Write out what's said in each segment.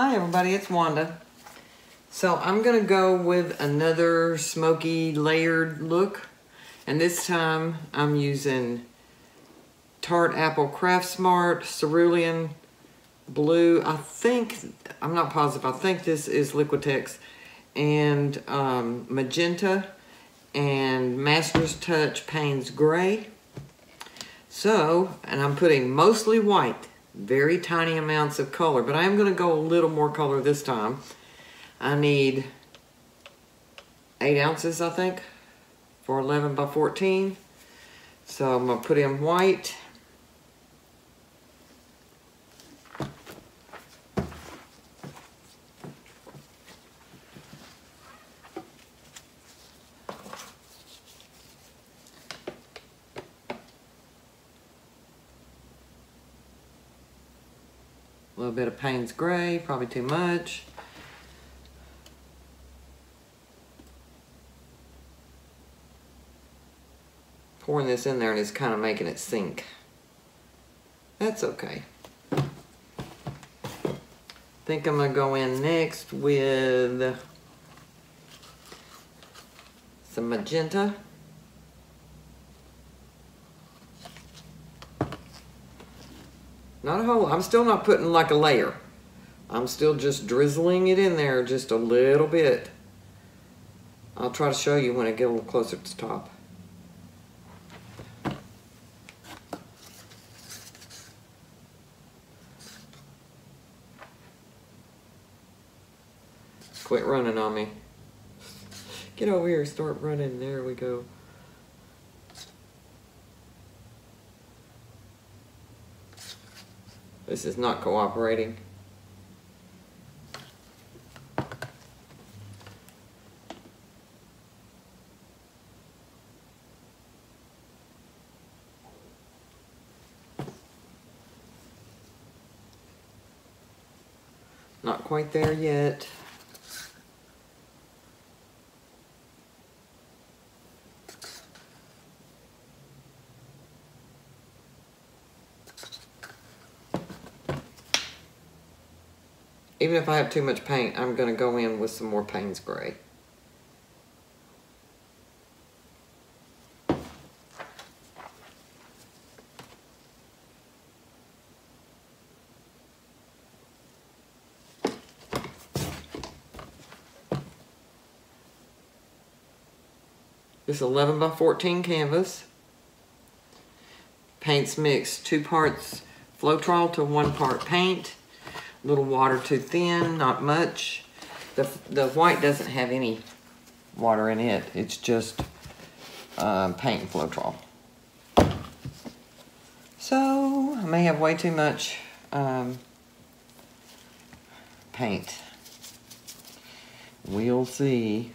Hi everybody, it's Wanda. So I'm gonna go with another smoky layered look, and this time I'm using Tart Apple Craft Smart Cerulean Blue. I'm not positive, I think this is Liquitex, and magenta and Master's Touch Paynes Gray. So, and I'm putting mostly white, very tiny amounts of color, but I am going to go a little more color this time. I need 8 ounces, I think, for 11 by 14. So I'm going to put in white. A little bit of Paynes Gray, probably too much. Pouring this in there and it's kind of making it sink. That's okay. I think I'm gonna go in next with some magenta. Not a whole, I'm still not putting like a layer. I'm still just drizzling it in there just a little bit. I'll try to show you when I get a little closer to the top. Quit running on me. Get over here, start running, there we go. This is not cooperating. Not quite there yet. Even if I have too much paint, I'm going to go in with some more Paynes Gray. This 11 by 14 canvas. Paints mixed 2 parts Floetrol to 1 part paint. Little water too thin, not much. The white doesn't have any water in it. It's just paint and Floetrol. So I may have way too much paint. We'll see.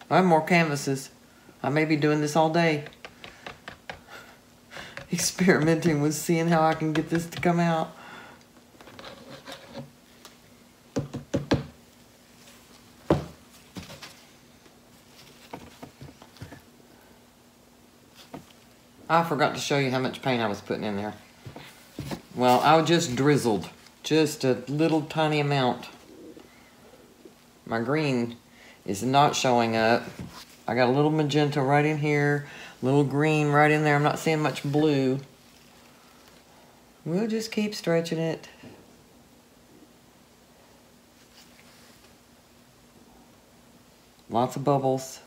I have more canvases. I may be doing this all day. Experimenting with seeing how I can get this to come out. I forgot to show you how much paint I was putting in there. Well, I just drizzled. Just a little tiny amount. My green is not showing up. I got a little magenta right in here, a little green right in there. I'm not seeing much blue. We'll just keep stretching it. Lots of bubbles.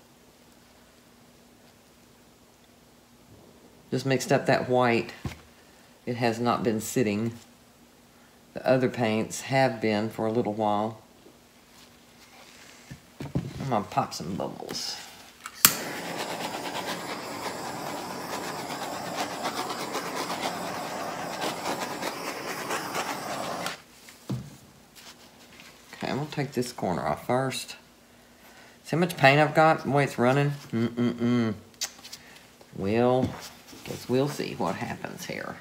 Just mixed up that white. It has not been sitting. The other paints have been for a little while. I'm gonna pop some bubbles. Okay, I'm gonna take this corner off first. See how much paint I've got, the way it's running? Well, guess we'll see what happens here.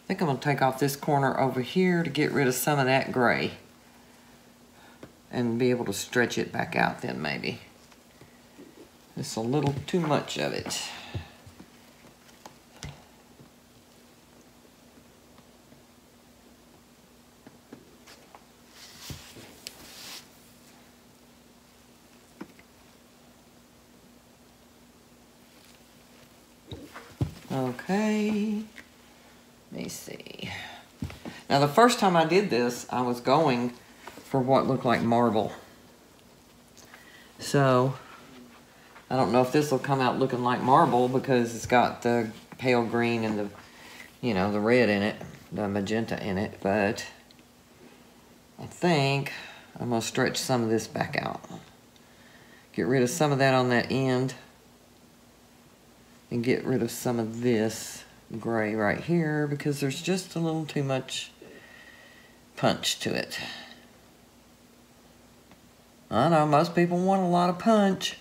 think I'm gonna take off this corner over here to get rid of some of that gray and be able to stretch it back out then maybe. It's a little too much of it. Okay, let me see. Now the first time I did this, I was going for what looked like marble. So, I don't know if this will come out looking like marble because it's got the pale green and the, you know, the red in it, the magenta in it, but I think I'm gonna stretch some of this back out. Get rid of some of that on that end and get rid of some of this gray right here because there's just a little too much punch to it. I know most people want a lot of punch.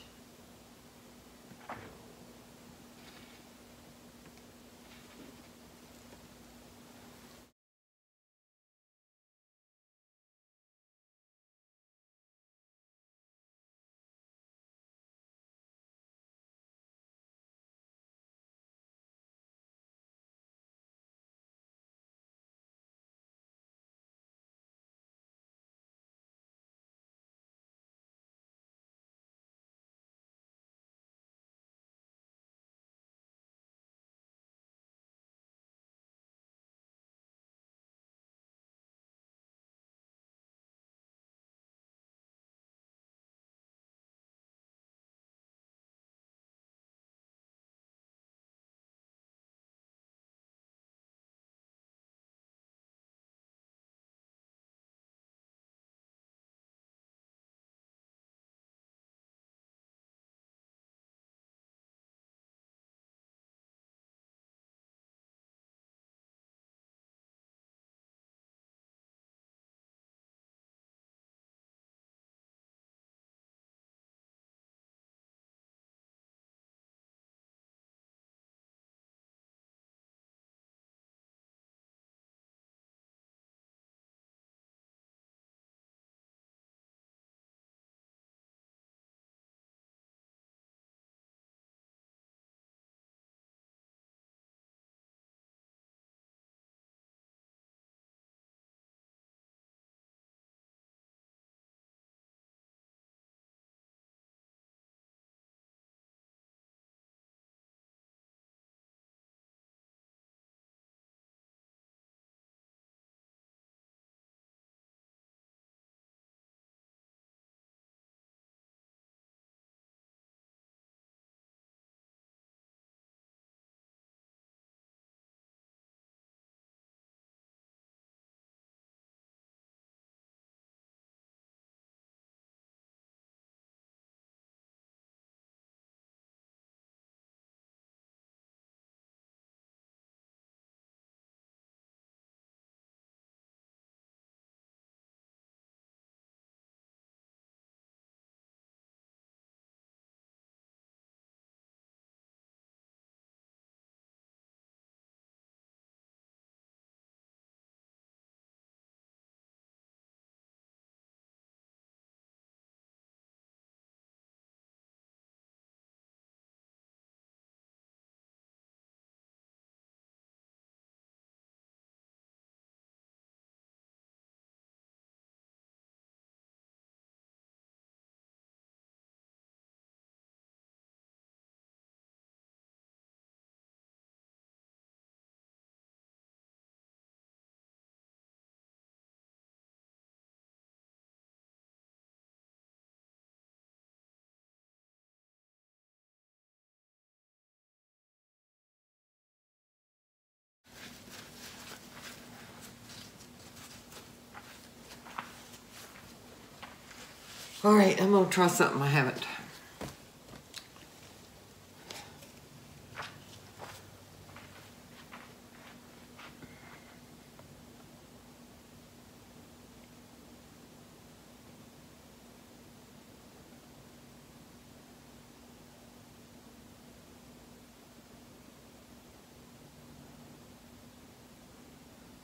All right, I'm gonna try something I haven't.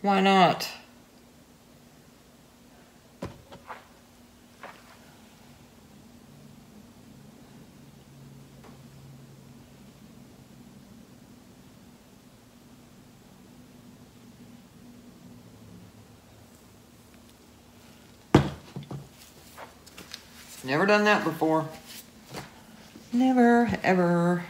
Why not? Never done that before. Never, ever.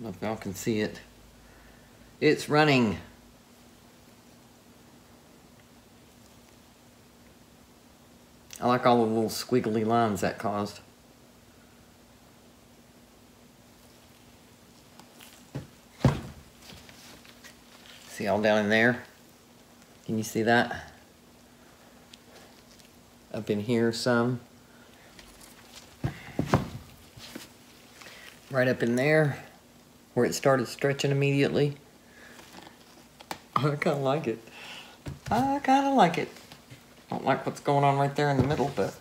I don't know if y'all can see it. It's running. I like all the little squiggly lines that caused. See all down in there? Can you see that? Up in here some. Right up in there, where it started stretching immediately. I kind of like it. I kind of like it. I don't like what's going on right there in the middle, but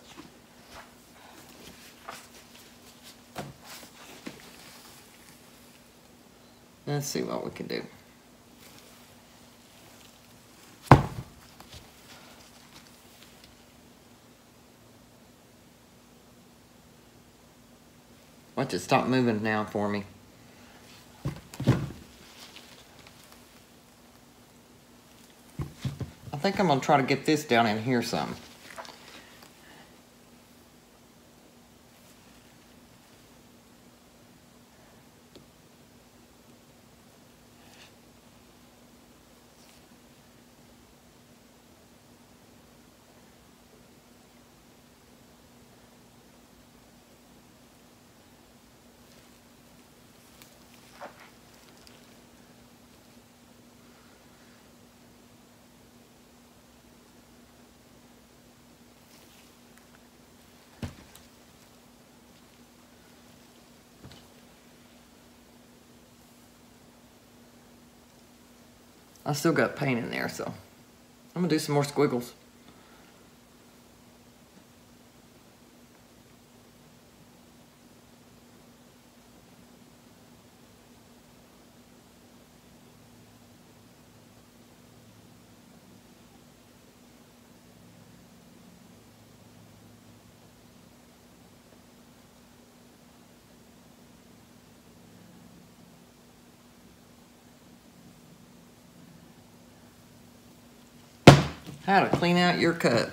let's see what we can do. Watch it stop moving now for me. I think I'm gonna try to get this down in here some. I still got paint in there, so I'm gonna do some more squiggles. How to clean out your cup.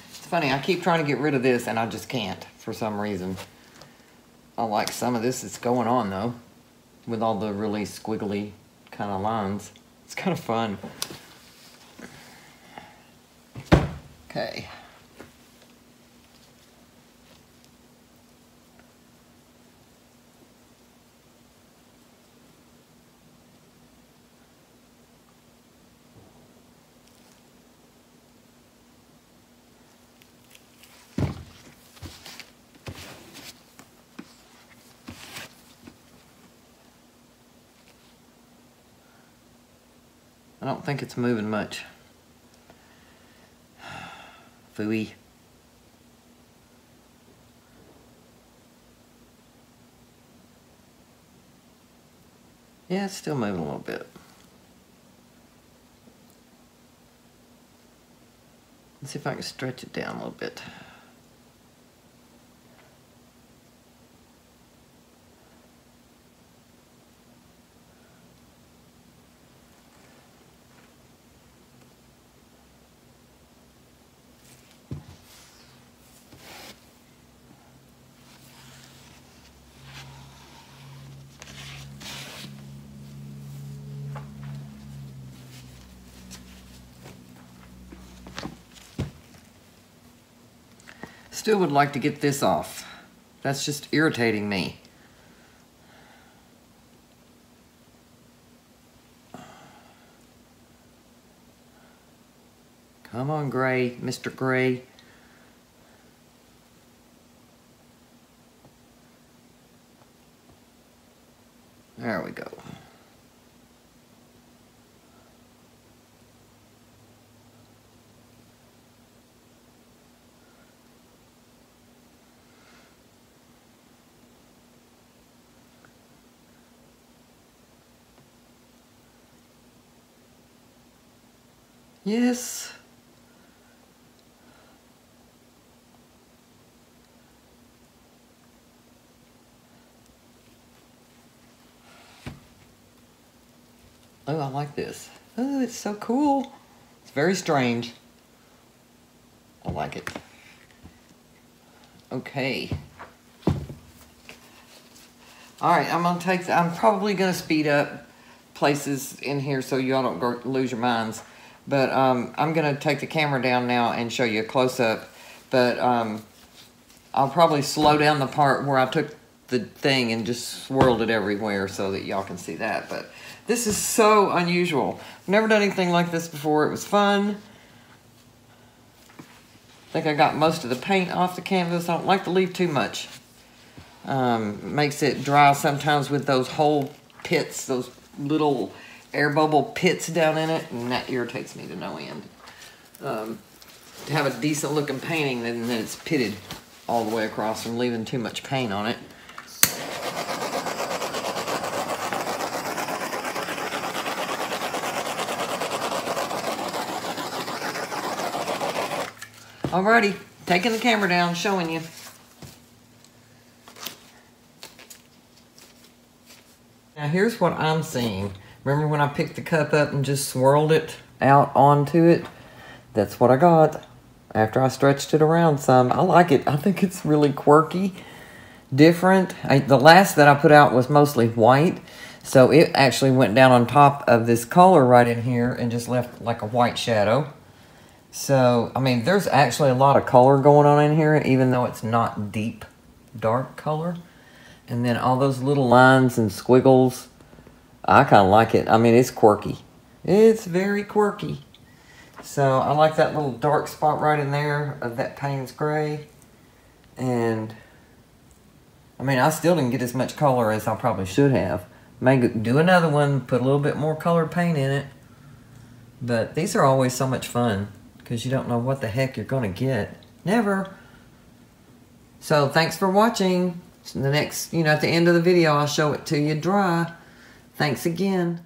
It's funny, I keep trying to get rid of this and I just can't for some reason. I like some of this that's going on though, with all the really squiggly kind of lines. It's kind of fun. Okay. I don't think it's moving much. Phooey. Yeah, it's still moving a little bit. Let's see if I can stretch it down a little bit. still would like to get this off. That's just irritating me. Come on, Gray, Mr. Gray. There we go. Yes. Oh, I like this. Oh, it's so cool. It's very strange. I like it. Okay. All right, I'm probably gonna speed up places in here so y'all don't go lose your minds. But I'm gonna take the camera down now and show you a close-up. But I'll probably slow down the part where I took the thing and just swirled it everywhere so that y'all can see that. But this is so unusual. I've never done anything like this before. It was fun. I think I got most of the paint off the canvas. I don't like to leave too much. Makes it dry sometimes with those whole pits, those little air bubble pits down in it, and that irritates me to no end. To have a decent looking painting, then it's pitted all the way across from leaving too much paint on it. Alrighty, taking the camera down, showing you. Now here's what I'm seeing. Remember when I picked the cup up and just swirled it out onto it? That's what I got after I stretched it around some. I like it. I think it's really quirky, different. The last that I put out was mostly white, so it actually went down on top of this color right in here and just left like a white shadow. So, I mean, there's actually a lot of color going on in here, even though it's not deep, dark color. And then all those little lines and squiggles, I kind of like it. I mean, it's quirky. It's very quirky. So, I like that little dark spot right in there of that Paynes Gray. And, I mean, I still didn't get as much color as I probably should have. Maybe do another one, put a little bit more colored paint in it. But these are always so much fun, because you don't know what the heck you're going to get. Never. So, thanks for watching. The next, at the end of the video, I'll show it to you dry. Thanks again.